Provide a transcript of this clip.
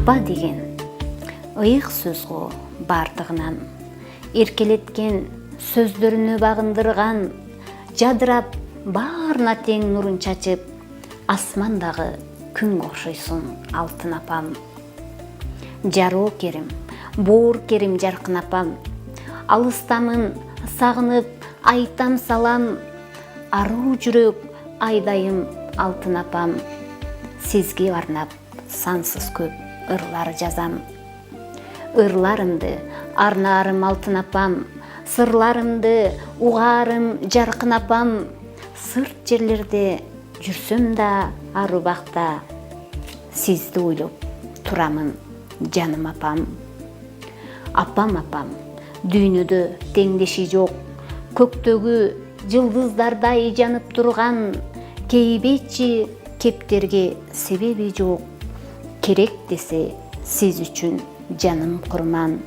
Апа деген ыйык сөз го бардыгынан, эркелеткен сөздөрүнө багындырган, жадырап баарына тең нурун чачып, асмандагы күнгө окшойсуң алтын апам. Жароо керим, боор керим жаркын апам, алыстамын сагынып айтам салам, аруу жүрөк айдайым алтын апам. Сизге арнап сансыз көп ырлар жазам. Ырларымды арнаарым алтын апам, сырларымды угаарым жаркын апам. Сырт жерлерде жүрсөм да ар убакта, сизди ойлоп турамын жаным апам. Апам, дүйнөдө теңдеши жок, көктөгү жылдыздардай жанып турган, кейбетчи кептерге себеби жок, керек десе сиз үчүн жаным курман.